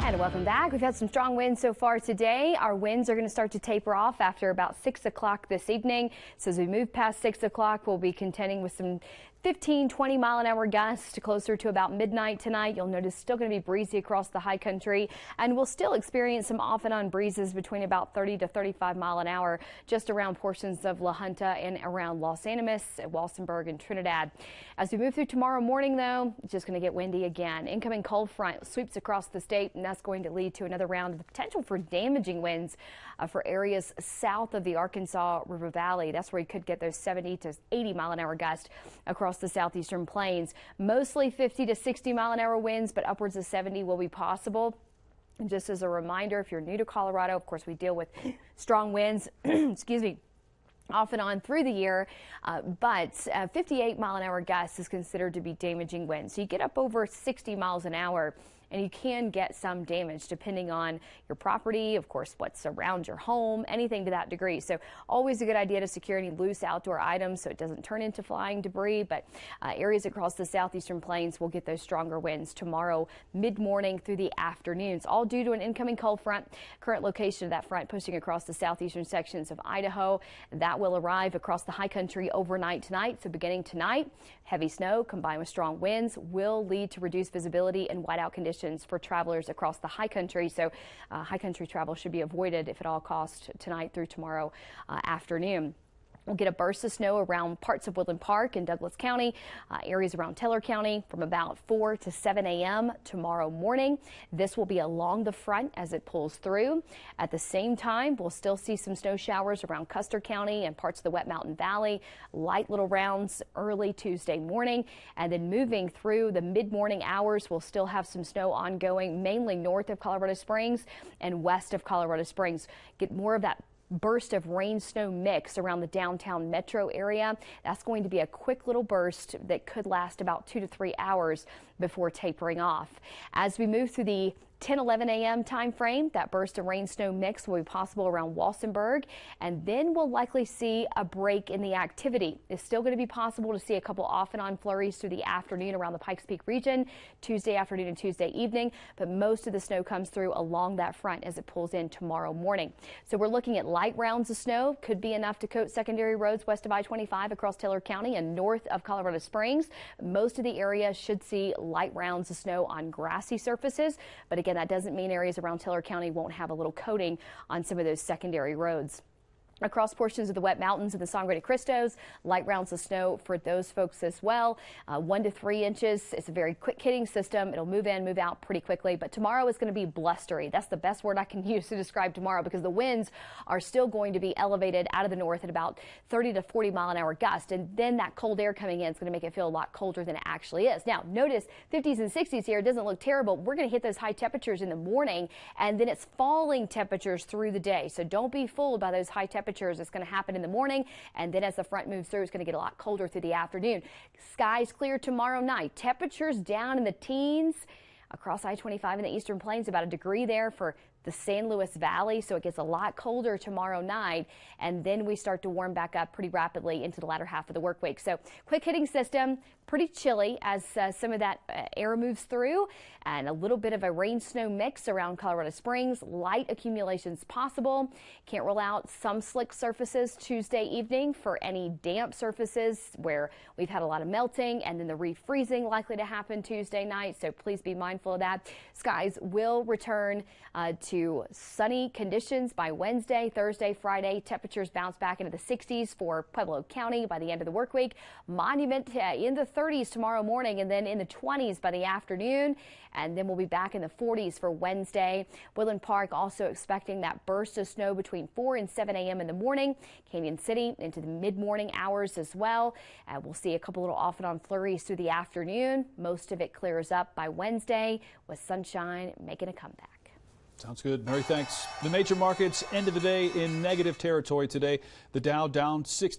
And welcome back. We've had some strong winds so far today. Our winds are going to start to taper off after about 6 o'clock this evening. So as we move past 6 o'clock, we'll be contending with some 15-20 mile an hour gusts closer to about midnight tonight. You'll notice still going to be breezy across the high country, and we'll still experience some off and on breezes between about 30 to 35 mile an hour just around portions of La Junta and around Los Animas, Walsenburg, and Trinidad. As we move through tomorrow morning, though, it's just going to get windy again. Incoming cold front sweeps across the state, and that's going to lead to another round of the potential for damaging winds for areas south of the Arkansas River Valley. That's where you could get those 70 to 80 mile an hour gusts across the southeastern plains. Mostly 50 to 60 mile an hour winds, but upwards of 70 will be possible. And just as a reminder, if you're new to Colorado, of course, we deal with strong winds, excuse me, off and on through the year, but 58 mile an hour gusts is considered to be damaging winds. So you get up over 60 miles an hour, and you can get some damage depending on your property, of course, what's around your home, anything to that degree. So always a good idea to secure any loose outdoor items so it doesn't turn into flying debris. But areas across the southeastern plains will get those stronger winds tomorrow mid-morning through the afternoons, all due to an incoming cold front. Current location of that front pushing across the southeastern sections of Idaho. That will arrive across the high country overnight tonight. So beginning tonight, heavy snow combined with strong winds will lead to reduced visibility and whiteout conditions for travelers across the high country. So high country travel should be avoided if at all cost tonight through tomorrow afternoon. We'll get a burst of snow around parts of Woodland Park in Douglas County, areas around Teller County from about 4 to 7 a.m. tomorrow morning. This will be along the front as it pulls through. At the same time, we'll still see some snow showers around Custer County and parts of the Wet Mountain Valley. Light little rounds early Tuesday morning, and then moving through the mid-morning hours, we'll still have some snow ongoing, mainly north of Colorado Springs and west of Colorado Springs. Get more of that burst of rain snow mix around the downtown metro area. That's going to be a quick little burst that could last about 2 to 3 hours before tapering off. As we move through the 10-11 a.m. time frame, that burst of rain snow mix will be possible around Walsenburg, and then we'll likely see a break in the activity. It's still going to be possible to see a couple off and on flurries through the afternoon around the Pikes Peak region, Tuesday afternoon and Tuesday evening, but most of the snow comes through along that front as it pulls in tomorrow morning. So we're looking at light rounds of snow, could be enough to coat secondary roads west of I-25 across Teller County and north of Colorado Springs. Most of the area should see light rounds of snow on grassy surfaces, but again, that doesn't mean areas around Teller County won't have a little coating on some of those secondary roads. Across portions of the Wet Mountains and the Sangre de Cristos, light rounds of snow for those folks as well. 1 to 3 inches. It's a very quick hitting system. It'll move in, move out pretty quickly, but tomorrow is going to be blustery. That's the best word I can use to describe tomorrow, because the winds are still going to be elevated out of the north at about 30 to 40 mile an hour gust, and then that cold air coming in is going to make it feel a lot colder than it actually is. Now, notice 50s and 60s here. It doesn't look terrible. We're going to hit those high temperatures in the morning, and then it's falling temperatures through the day. So don't be fooled by those high temperatures. It's going to happen in the morning, and then as the front moves through, it's going to get a lot colder through the afternoon. Skies clear tomorrow night. Temperatures down in the teens across I-25 in the eastern plains, about a degree there for the San Luis Valley, so it gets a lot colder tomorrow night, and then we start to warm back up pretty rapidly into the latter half of the work week. So quick hitting system, pretty chilly as some of that air moves through, and a little bit of a rain snow mix around Colorado Springs. Light accumulations possible. Can't rule out some slick surfaces Tuesday evening for any damp surfaces where we've had a lot of melting, and then the refreezing likely to happen Tuesday night, so please be mindful of that. Skies will return to sunny conditions by Wednesday, Thursday, Friday. Temperatures bounce back into the 60s for Pueblo County by the end of the work week. Monument in the 30s tomorrow morning, and then in the 20s by the afternoon, and then we'll be back in the 40s for Wednesday. Woodland Park also expecting that burst of snow between 4 and 7 a.m. in the morning. Canyon City into the mid-morning hours as well. We'll see a couple little off and on flurries through the afternoon. Most of it clears up by Wednesday with sunshine making a comeback. Sounds good. Mary, thanks. The major markets end of the day in negative territory today. The Dow down 60.